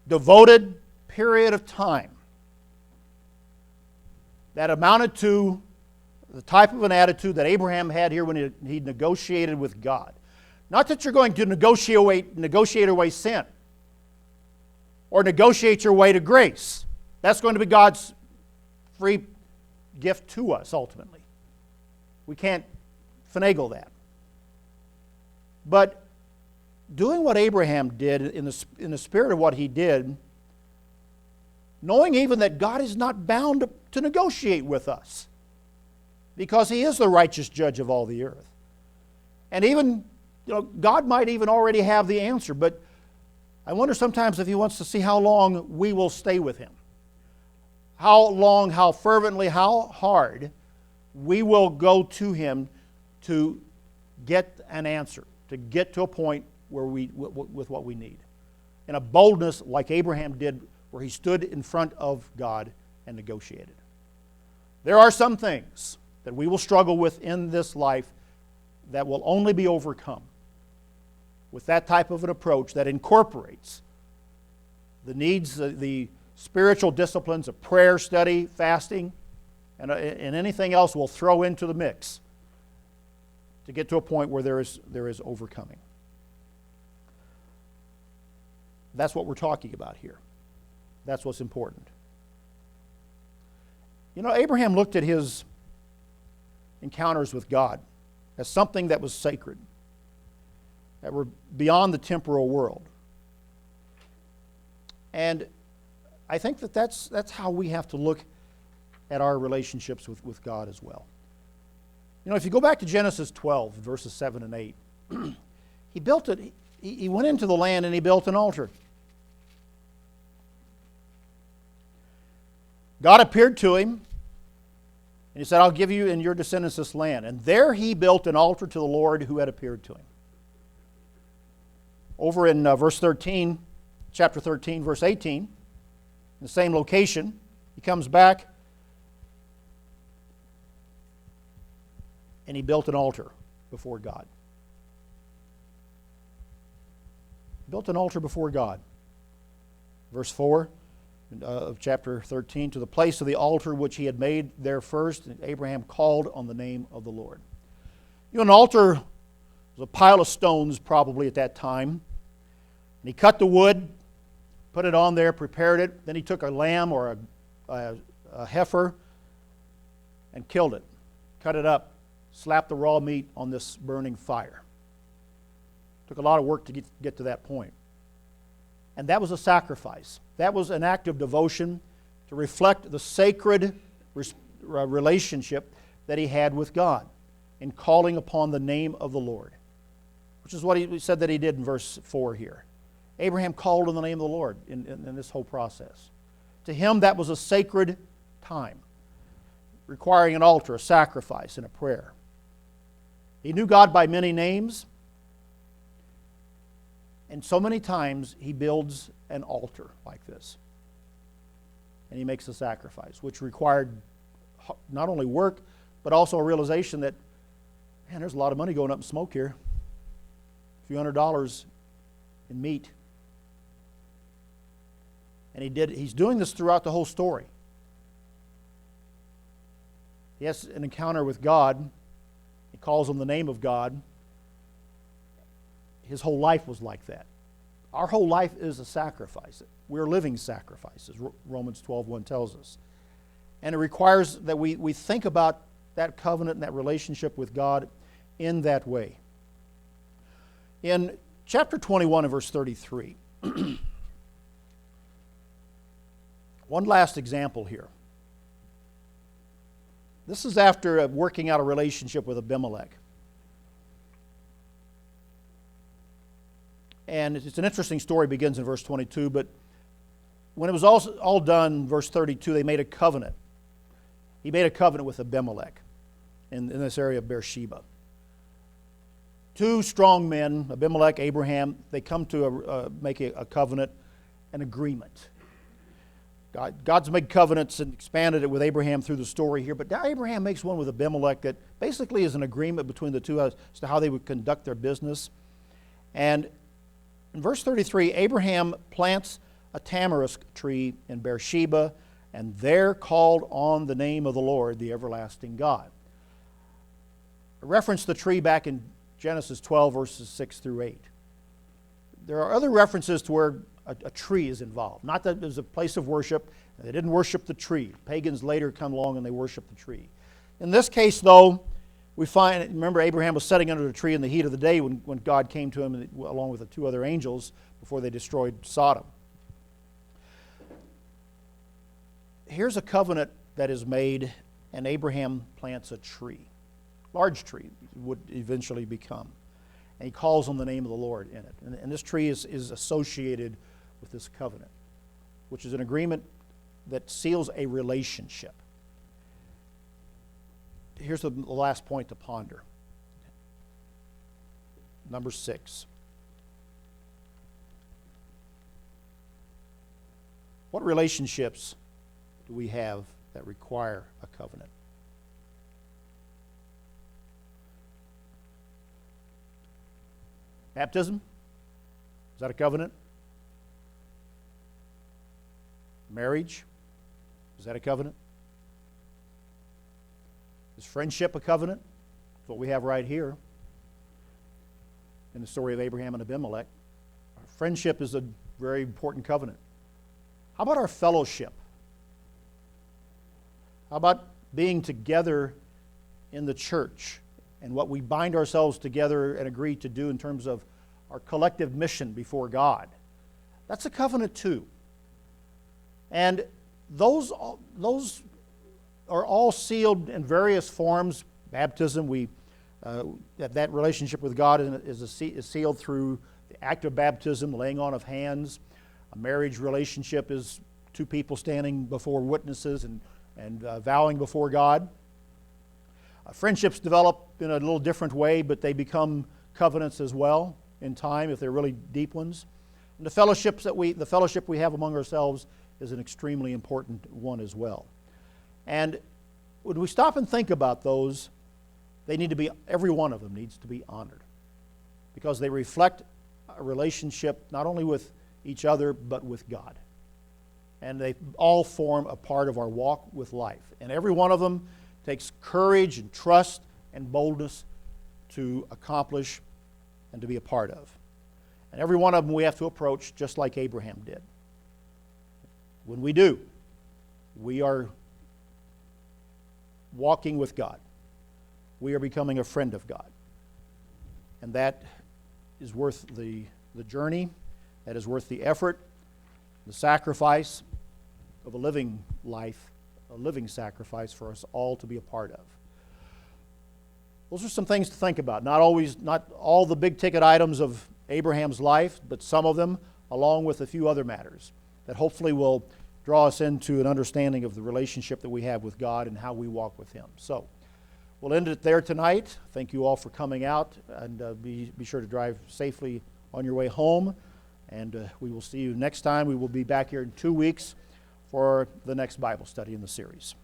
devoted period of time that amounted to the type of an attitude that Abraham had here when he negotiated with God. Not that you're going to negotiate away sin or negotiate your way to grace. That's going to be God's free gift to us ultimately. We can't finagle that. But doing what Abraham did in the spirit of what he did, knowing even that God is not bound to negotiate with us because he is the righteous judge of all the earth. And even, God might even already have the answer, but I wonder sometimes if he wants to see how long we will stay with him. How long, how fervently, how hard we will go to him to get an answer, to get to a point where with what we need. In a boldness like Abraham did, where he stood in front of God and negotiated. There are some things that we will struggle with in this life that will only be overcome with that type of an approach that incorporates the needs, the spiritual disciplines of prayer, study, fasting, and anything else we'll throw into the mix to get to a point where there is overcoming. That's what we're talking about here. That's what's important. You know, Abraham looked at his encounters with God as something that was sacred, that were beyond the temporal world. And I think that's how we have to look at our relationships with God as well. You know, if you go back to Genesis 12, verses 7 and 8, he built it. He went into the land and he built an altar. God appeared to him, and he said, I'll give you and your descendants this land. And there he built an altar to the Lord who had appeared to him. Over in verse 13, chapter 13, verse 18, in the same location, he comes back and he built an altar before God. Built an altar before God. Verse 4 of chapter 13, to the place of the altar which he had made there first, and Abraham called on the name of the Lord. You know, an altar was a pile of stones probably at that time. And he cut the wood, put it on there, prepared it. Then he took a lamb or a heifer and killed it, cut it up, slapped the raw meat on this burning fire. Took a lot of work to get to that point. And that was a sacrifice. That was an act of devotion to reflect the sacred relationship that he had with God in calling upon the name of the Lord, which is what he said that he did in verse 4 here. Abraham called on the name of the Lord in this whole process. To him, that was a sacred time, requiring an altar, a sacrifice, and a prayer. He knew God by many names, and so many times he builds an altar like this. And he makes a sacrifice, which required not only work, but also a realization that, man, there's a lot of money going up in smoke here. A few $100s in meat. And he's doing this throughout the whole story. He has an encounter with God. He calls on the name of God. His whole life was like that. Our whole life is a sacrifice. We're living sacrifices, Romans 12:1 tells us. And it requires that we think about that covenant and that relationship with God in that way. In chapter 21 and verse 33, one last example here. This is after working out a relationship with Abimelech. And it's an interesting story, begins in verse 22, but when it was all done, verse 32, they made a covenant. He made a covenant with Abimelech in this area of Beersheba. Two strong men, Abimelech, Abraham, they come to make a covenant, an agreement. God's made covenants and expanded it with Abraham through the story here, but now Abraham makes one with Abimelech that basically is an agreement between the two as to how they would conduct their business. And in verse 33, Abraham plants a tamarisk tree in Beersheba, and there called on the name of the Lord, the everlasting God. I referenced the tree back in Genesis 12, verses 6 through 8. There are other references to where a tree is involved. Not that there's a place of worship. They didn't worship the tree. Pagans later come along and they worship the tree. In this case, though, we find, remember, Abraham was sitting under the tree in the heat of the day when God came to him along with the two other angels before they destroyed Sodom. Here's a covenant that is made, and Abraham plants a tree. Large tree would eventually become. And he calls on the name of the Lord in it. And this tree is associated with this covenant, which is an agreement that seals a relationship. Here's the last point to ponder. Number 6. What relationships do we have that require a covenant? Baptism? Is that a covenant? Marriage? Is that a covenant? Is friendship a covenant? That's what we have right here in the story of Abraham and Abimelech. Friendship is a very important covenant. How about our fellowship? How about being together in the church and what we bind ourselves together and agree to do in terms of our collective mission before God? That's a covenant too. And those are all sealed in various forms. Baptism, that relationship with God is sealed through the act of baptism, laying on of hands. A marriage relationship is two people standing before witnesses and vowing before God. Friendships develop in a little different way, but they become covenants as well in time if they're really deep ones. And the fellowship we have among ourselves is an extremely important one as well. And when we stop and think about those, every one of them needs to be honored because they reflect a relationship not only with each other but with God. And they all form a part of our walk with life. And every one of them takes courage and trust and boldness to accomplish and to be a part of. And every one of them we have to approach just like Abraham did. When we do, we are walking with God. We are becoming a friend of God. And that is worth the journey. That is worth the effort, the sacrifice of a living life, a living sacrifice for us all to be a part of. Those are some things to think about. Not all the big ticket items of Abraham's life, but some of them, along with a few other matters that hopefully will draw us into an understanding of the relationship that we have with God and how we walk with Him. So, we'll end it there tonight. Thank you all for coming out, and be sure to drive safely on your way home. And we will see you next time. We will be back here in 2 weeks for the next Bible study in the series.